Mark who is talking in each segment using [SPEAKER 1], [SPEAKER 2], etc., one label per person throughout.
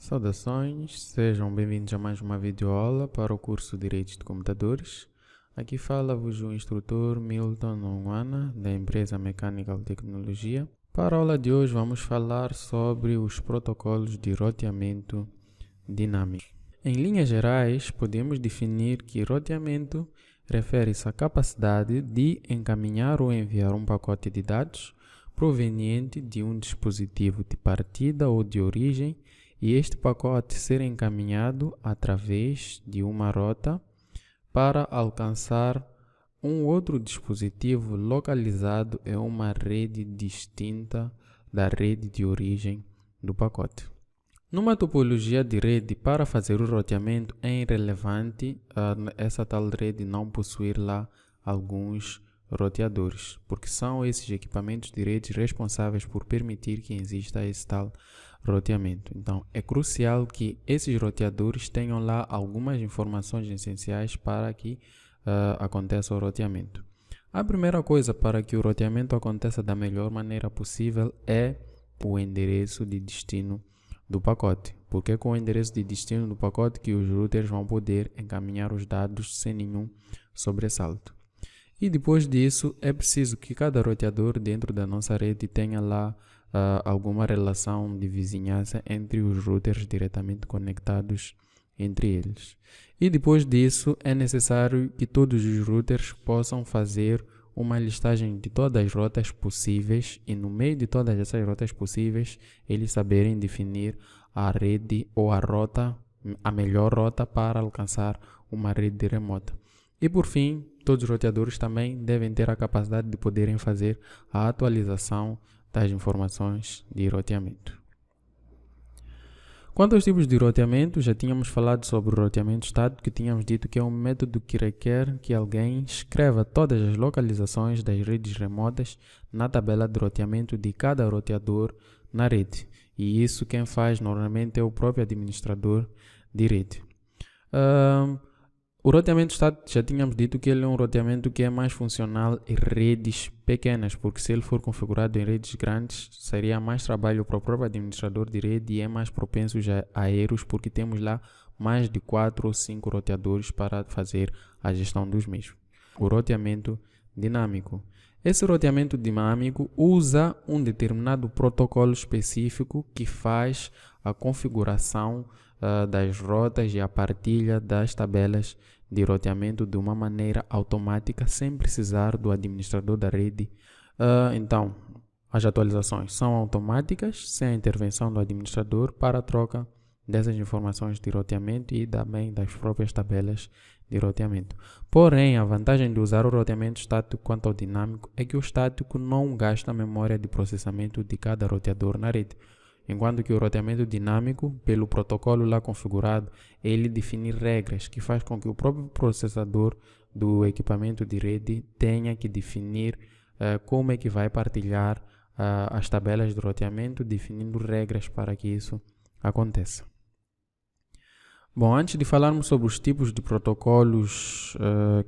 [SPEAKER 1] Saudações, sejam bem-vindos a mais uma videoaula para o curso de Direitos de Computadores. Aqui fala-vos o instrutor Milton Onguana, da empresa Mechanical Tecnologia. Para a aula de hoje vamos falar sobre os protocolos de roteamento dinâmico. Em linhas gerais, podemos definir que roteamento refere-se à capacidade de encaminhar ou enviar um pacote de dados proveniente de um dispositivo de partida ou de origem e este pacote ser encaminhado através de uma rota para alcançar um outro dispositivo localizado em uma rede distinta da rede de origem do pacote. Numa topologia de rede, para fazer o roteamento é irrelevante essa tal rede não possuir lá alguns roteadores, porque são esses equipamentos de redes responsáveis por permitir que exista esse tal roteamento. Então, é crucial que esses roteadores tenham lá algumas informações essenciais para que aconteça o roteamento. A primeira coisa para que o roteamento aconteça da melhor maneira possível é o endereço de destino do pacote, porque é com o endereço de destino do pacote que os routers vão poder encaminhar os dados sem nenhum sobressalto. E depois disso, é preciso que cada roteador dentro da nossa rede tenha lá alguma relação de vizinhança entre os routers diretamente conectados entre eles. E depois disso, é necessário que todos os routers possam fazer uma listagem de todas as rotas possíveis e no meio de todas essas rotas possíveis, eles saberem definir a rede ou a melhor rota para alcançar uma rede remota. E por fim, todos os roteadores também devem ter a capacidade de poderem fazer a atualização das informações de roteamento. Quanto aos tipos de roteamento, já tínhamos falado sobre o roteamento estático, que tínhamos dito que é um método que requer que alguém escreva todas as localizações das redes remotas na tabela de roteamento de cada roteador na rede. E isso quem faz normalmente é o próprio administrador de rede. O roteamento estático, já tínhamos dito que ele é um roteamento que é mais funcional em redes pequenas, porque se ele for configurado em redes grandes, seria mais trabalho para o próprio administrador de rede e é mais propenso a erros, porque temos lá mais de 4 ou 5 roteadores para fazer a gestão dos mesmos. O roteamento dinâmico. Esse roteamento dinâmico usa um determinado protocolo específico que faz a configuração das rotas e a partilha das tabelas de roteamento de uma maneira automática sem precisar do administrador da rede. Então, as atualizações são automáticas sem a intervenção do administrador para a troca dessas informações de roteamento e também das próprias tabelas de roteamento. Porém, a vantagem de usar o roteamento estático quanto ao dinâmico é que o estático não gasta a memória de processamento de cada roteador na rede, enquanto que o roteamento dinâmico, pelo protocolo lá configurado, ele define regras que faz com que o próprio processador do equipamento de rede tenha que definir como é que vai partilhar as tabelas de roteamento, definindo regras para que isso aconteça. Bom, antes de falarmos sobre os tipos de protocolos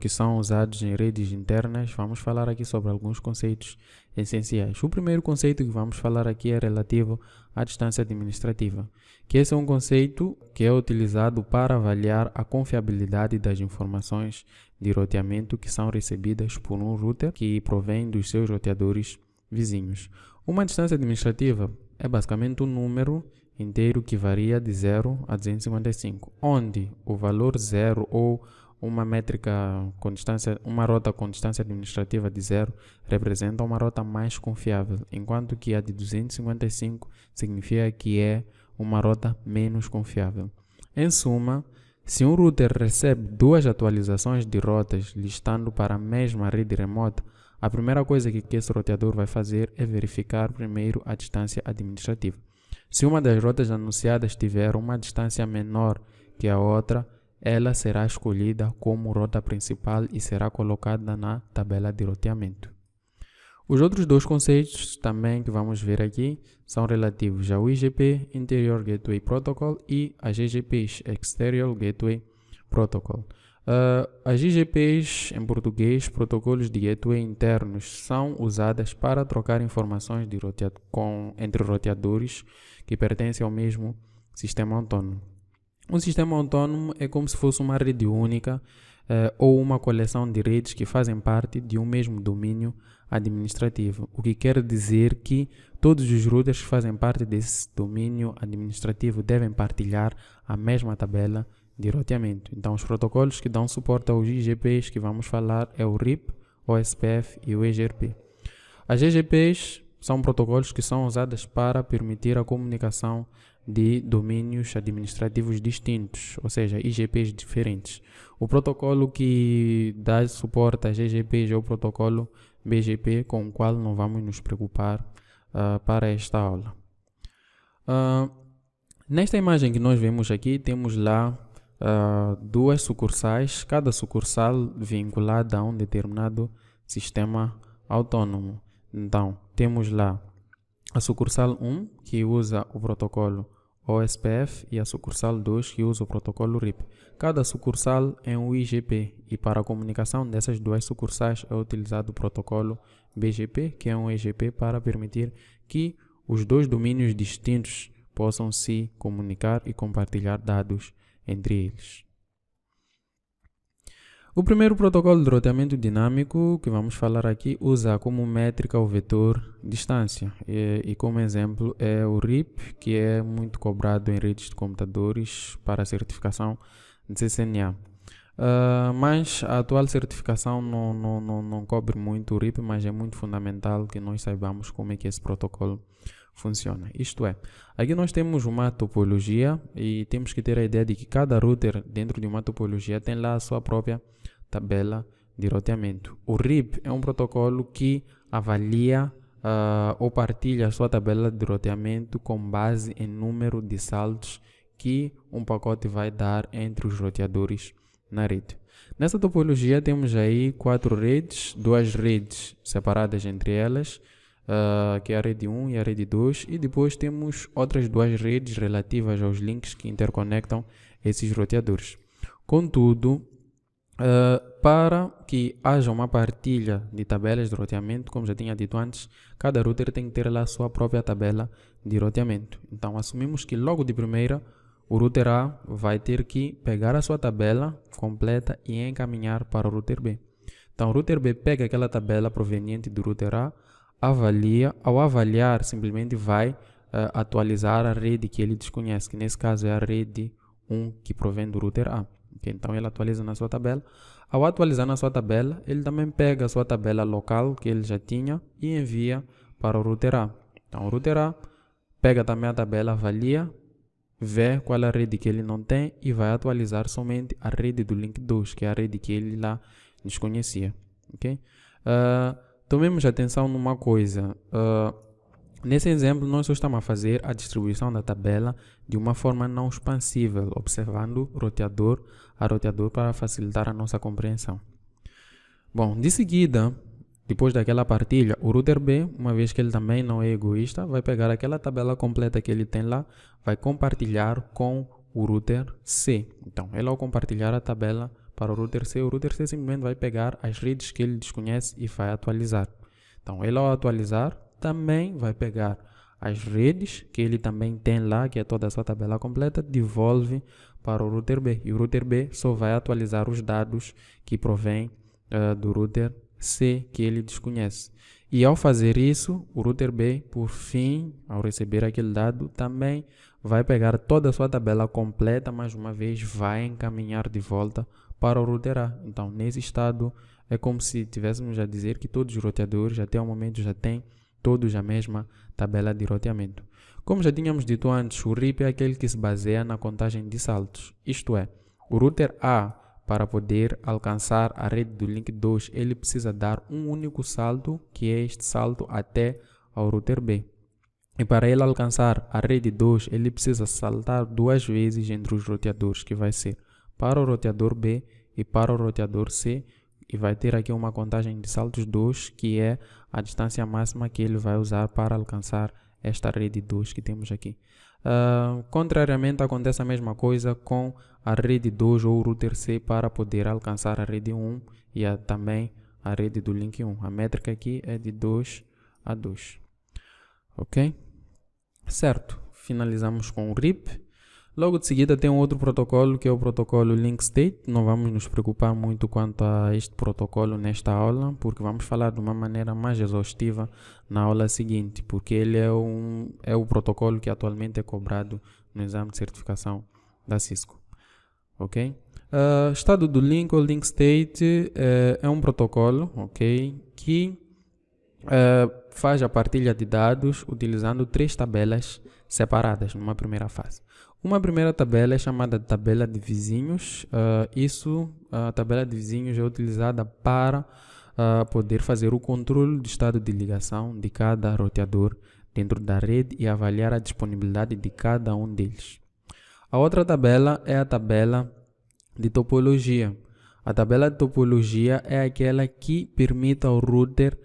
[SPEAKER 1] que são usados em redes internas, vamos falar aqui sobre alguns conceitos essenciais. O primeiro conceito que vamos falar aqui é relativo à distância administrativa, que esse é um conceito que é utilizado para avaliar a confiabilidade das informações de roteamento que são recebidas por um router que provém dos seus roteadores vizinhos. Uma distância administrativa é basicamente um número inteiro que varia de 0 a 255, onde o valor 0 ou uma métrica com distância, uma rota com distância administrativa de 0 representa uma rota mais confiável, enquanto que a de 255 significa que é uma rota menos confiável. Em suma, se um router recebe duas atualizações de rotas listando para a mesma rede remota, a primeira coisa que esse roteador vai fazer é verificar primeiro a distância administrativa. Se uma das rotas anunciadas tiver uma distância menor que a outra, ela será escolhida como rota principal e será colocada na tabela de roteamento. Os outros dois conceitos também que vamos ver aqui são relativos ao IGP, Interior Gateway Protocol, e a GGPs, Exterior Gateway Protocol. As IGPs, em português, protocolos de gateway internos, são usadas para trocar informações entre roteadores que pertencem ao mesmo sistema autônomo. Um sistema autônomo é como se fosse uma rede única ou uma coleção de redes que fazem parte de um mesmo domínio administrativo, o que quer dizer que todos os routers que fazem parte desse domínio administrativo devem partilhar a mesma tabela de roteamento. Então, os protocolos que dão suporte aos IGPs que vamos falar é o RIP, o SPF e o EGRP. As EGPs são protocolos que são usados para permitir a comunicação de domínios administrativos distintos, ou seja, IGPs diferentes. O protocolo que dá suporte às EGPs é o protocolo BGP, com o qual não vamos nos preocupar para esta aula. Nesta imagem que nós vemos aqui, temos lá duas sucursais, cada sucursal vinculada a um determinado sistema autônomo. Então, temos lá a sucursal 1, que usa o protocolo OSPF, e a sucursal 2, que usa o protocolo RIP. Cada sucursal é um IGP, e para a comunicação dessas duas sucursais é utilizado o protocolo BGP, que é um EGP para permitir que os dois domínios distintos possam se comunicar e compartilhar dados entre eles. O primeiro protocolo de roteamento dinâmico que vamos falar aqui usa como métrica o vetor distância e como exemplo é o RIP, que é muito cobrado em redes de computadores para a certificação de CCNA. Mas a atual certificação não cobre muito o RIP, mas é muito fundamental que nós saibamos como é que esse protocolo funciona. Isto é, aqui nós temos uma topologia e temos que ter a ideia de que cada router dentro de uma topologia tem lá a sua própria tabela de roteamento. O RIP é um protocolo que avalia ou partilha a sua tabela de roteamento com base em número de saltos que um pacote vai dar entre os roteadores na rede. Nessa topologia temos aí 4 redes, 2 redes separadas entre elas, que é a rede 1 e a rede 2, e depois temos outras 2 redes relativas aos links que interconectam esses roteadores. Contudo, para que haja uma partilha de tabelas de roteamento, como já tinha dito antes, cada router tem que ter lá a sua própria tabela de roteamento. Então, assumimos que logo de primeira, o router A vai ter que pegar a sua tabela completa e encaminhar para o router B. Então, o router B pega aquela tabela proveniente do router A, avalia, ao avaliar, simplesmente vai atualizar a rede que ele desconhece, que nesse caso é a rede 1 que provém do router A. Okay? Então, ele atualiza na sua tabela. Ao atualizar na sua tabela, ele também pega a sua tabela local que ele já tinha e envia para o router A. Então, o router A pega também a tabela, avalia, vê qual é a rede que ele não tem e vai atualizar somente a rede do link 2, que é a rede que ele lá desconhecia. Okay? Tomemos atenção numa coisa. Nesse exemplo, nós só estamos a fazer a distribuição da tabela de uma forma não expansível, observando roteador a roteador para facilitar a nossa compreensão. Bom, de seguida, depois daquela partilha, o router B, uma vez que ele também não é egoísta, vai pegar aquela tabela completa que ele tem lá, vai compartilhar com o router C. Então, ele ao compartilhar a tabela para o router C simplesmente vai pegar as redes que ele desconhece e vai atualizar. Então, ele ao atualizar, também vai pegar as redes que ele também tem lá, que é toda a sua tabela completa, devolve para o router B. E o router B só vai atualizar os dados que provém do router C, que ele desconhece. E ao fazer isso, o router B, por fim, ao receber aquele dado, também vai pegar toda a sua tabela completa, mais uma vez vai encaminhar de volta para o router A. Então, nesse estado, é como se tivéssemos a dizer que todos os roteadores, até o momento, já têm todos a mesma tabela de roteamento. Como já tínhamos dito antes, o RIP é aquele que se baseia na contagem de saltos. Isto é, o router A, para poder alcançar a rede do link 2, ele precisa dar um único salto, que é este salto até ao router B. E para ele alcançar a rede 2, ele precisa saltar 2 vezes entre os roteadores, que vai ser para o roteador B e para o roteador C, e vai ter aqui uma contagem de saltos 2, que é a distância máxima que ele vai usar para alcançar esta rede 2 que temos aqui. Contrariamente, acontece a mesma coisa com a rede 2 ou o router C para poder alcançar a rede 1 e também a rede do link 1. A métrica aqui é de 2 a 2. Ok? Certo. Finalizamos com o RIP. Logo de seguida tem um outro protocolo que é o protocolo Link State. Não vamos nos preocupar muito quanto a este protocolo nesta aula, porque vamos falar de uma maneira mais exaustiva na aula seguinte, porque ele é o protocolo que atualmente é cobrado no exame de certificação da Cisco. Ok? Estado do link ou Link State é um protocolo, ok, que faz a partilha de dados utilizando 3 tabelas separadas numa primeira fase. Uma primeira tabela é chamada de tabela de vizinhos. A tabela de vizinhos é utilizada para poder fazer o controle do estado de ligação de cada roteador dentro da rede e avaliar a disponibilidade de cada um deles. A outra tabela é a tabela de topologia. A tabela de topologia é aquela que permite ao router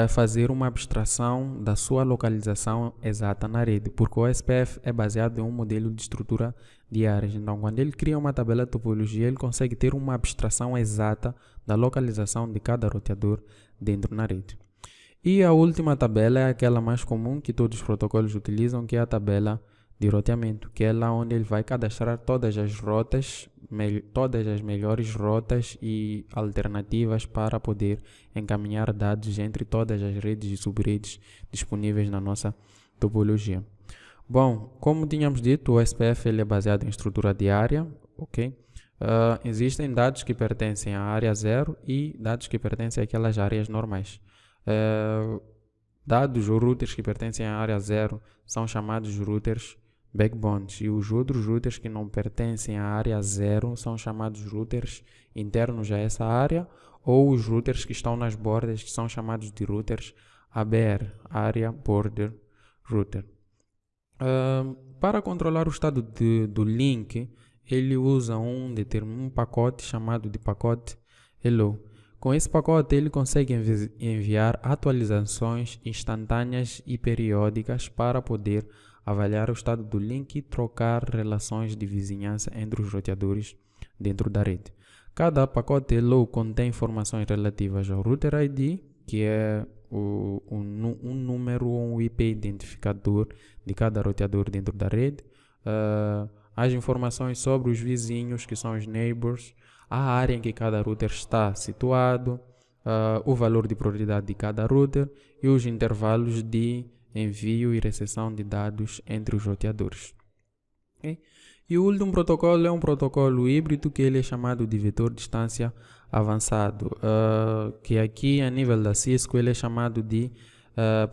[SPEAKER 1] fazer uma abstração da sua localização exata na rede, porque o SPF é baseado em um modelo de estrutura de áreas. Então, quando ele cria uma tabela de topologia, ele consegue ter uma abstração exata da localização de cada roteador dentro da rede. E a última tabela é aquela mais comum que todos os protocolos utilizam, que é a tabela de roteamento, que é lá onde ele vai cadastrar todas as rotas, todas as melhores rotas e alternativas para poder encaminhar dados entre todas as redes e subredes disponíveis na nossa topologia. Bom, como tínhamos dito, o SPF ele é baseado em estrutura de área, ok? Existem dados que pertencem à área 0 e dados que pertencem àquelas áreas normais. Dados ou routers que pertencem à área 0 são chamados de routers backbones, e os outros routers que não pertencem à área 0 são chamados de routers internos a essa área, ou os routers que estão nas bordas, que são chamados de routers ABR, Area Border Router. Para controlar o estado do link, ele usa um pacote chamado de pacote hello. Com esse pacote, ele consegue enviar atualizações instantâneas e periódicas para poder avaliar o estado do link e trocar relações de vizinhança entre os roteadores dentro da rede. Cada pacote hello contém informações relativas ao router ID, que é um número ou um IP identificador de cada roteador dentro da rede, as informações sobre os vizinhos, que são os neighbors, a área em que cada router está situado, o valor de prioridade de cada router e os intervalos de envio e recepção de dados entre os roteadores. Okay? E o último protocolo é um protocolo híbrido, que ele é chamado de vetor distância avançado, que aqui a nível da Cisco ele é chamado de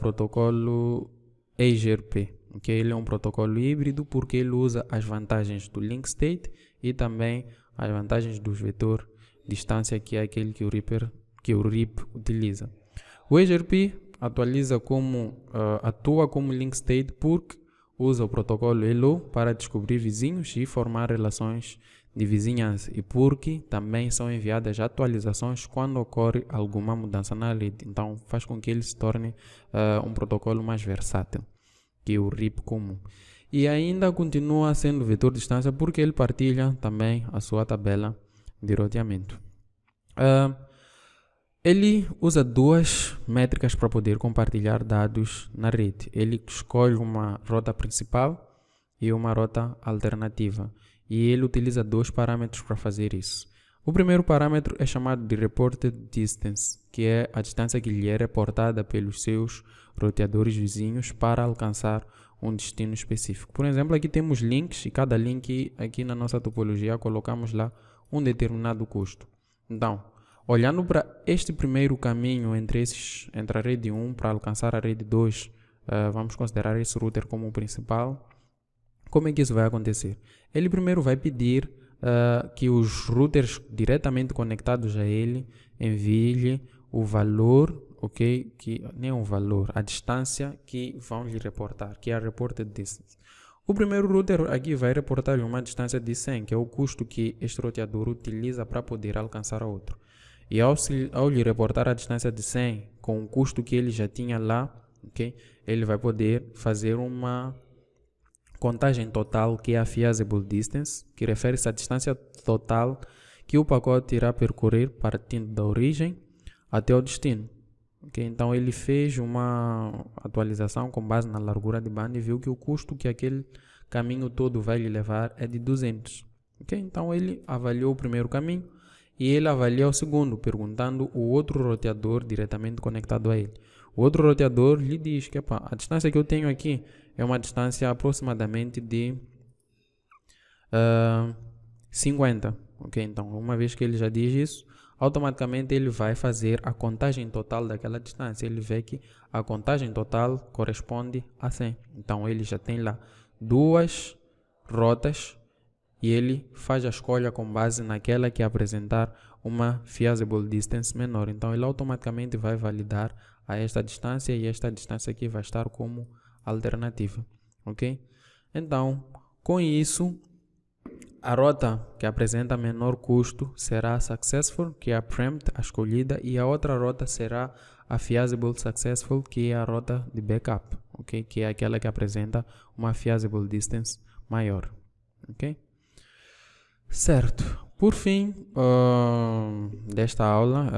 [SPEAKER 1] protocolo EIGRP. Okay? Ele é um protocolo híbrido porque ele usa as vantagens do link state e também as vantagens do vetor distância, que é aquele que o RIP utiliza. O EIGRP atua como link state porque usa o protocolo hello para descobrir vizinhos e formar relações de vizinhança, e porque também são enviadas atualizações quando ocorre alguma mudança na rede. Então faz com que ele se torne um protocolo mais versátil que o RIP comum. E ainda continua sendo vetor de distância porque ele partilha também a sua tabela de roteamento. Ele usa 2 métricas para poder compartilhar dados na rede. Ele escolhe uma rota principal e uma rota alternativa, e ele utiliza 2 parâmetros para fazer isso. O primeiro parâmetro é chamado de Reported Distance, que é a distância que lhe é reportada pelos seus roteadores vizinhos para alcançar um destino específico. Por exemplo, aqui temos links, e cada link aqui na nossa topologia colocamos lá um determinado custo. Então, olhando para este primeiro caminho entre a rede 1 para alcançar a rede 2, vamos considerar esse router como o principal. Como é que isso vai acontecer? Ele primeiro vai pedir que os routers diretamente conectados a ele enviem o valor, ok? A distância que vão lhe reportar, que é a Reported Distance. O primeiro router aqui vai reportar uma distância de 100, que é o custo que este roteador utiliza para poder alcançar a outro. E ao lhe reportar a distância de 100 com o custo que ele já tinha lá, okay, ele vai poder fazer uma contagem total, que é a Feasible Distance, que refere-se à distância total que o pacote irá percorrer partindo da origem até o destino. Okay? Então ele fez uma atualização com base na largura de banda e viu que o custo que caminho todo vai lhe levar é de 200. Okay? Então ele avaliou o primeiro caminho e ele avalia o segundo, perguntando o outro roteador diretamente conectado a ele. O outro roteador lhe diz que a distância que eu tenho aqui é uma distância aproximadamente de 50. Okay? Então, uma vez que ele já diz isso, automaticamente ele vai fazer a contagem total daquela distância. Ele vê que a contagem total corresponde a 100. Então, ele já tem lá duas rotas e ele faz a escolha com base naquela que apresentar uma feasible distance menor. Então, ele automaticamente vai validar a esta distância e esta distância aqui vai estar como alternativa. Ok? Então, com isso, a rota que apresenta menor custo será a successful, que é a preempt, a escolhida, e a outra rota será a feasible successful, que é a rota de backup, ok? Que é aquela que apresenta uma feasible distance maior, ok? Certo. Por fim desta aula,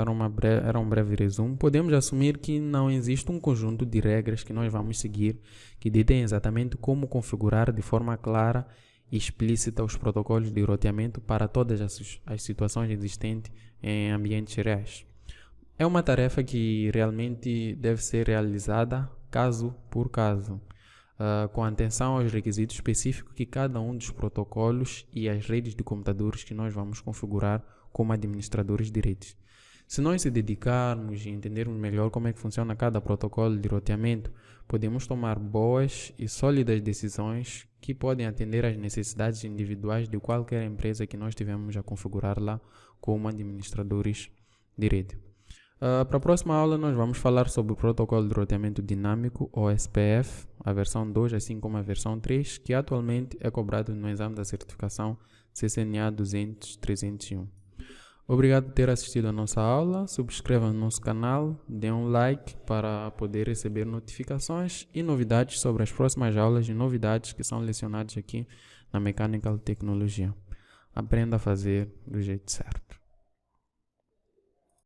[SPEAKER 1] era um breve resumo. Podemos assumir que não existe um conjunto de regras que nós vamos seguir que ditem exatamente como configurar de forma clara e explícita os protocolos de roteamento para todas as situações existentes em ambientes reais. É uma tarefa que realmente deve ser realizada caso por caso, com atenção aos requisitos específicos que cada um dos protocolos e as redes de computadores que nós vamos configurar como administradores de redes. Se nós se dedicarmos e entendermos melhor como é que funciona cada protocolo de roteamento, podemos tomar boas e sólidas decisões que podem atender às necessidades individuais de qualquer empresa que nós estivermos a configurar lá como administradores de rede. Para a próxima aula nós vamos falar sobre o protocolo de roteamento dinâmico, ou SPF, a versão 2, assim como a versão 3, que atualmente é cobrado no exame da certificação CCNA 200-301. Obrigado por ter assistido a nossa aula, subscreva no nosso canal, dê um like para poder receber notificações e novidades sobre as próximas aulas e novidades que são lecionadas aqui na Mechanical Tecnologia. Aprenda a fazer do jeito certo.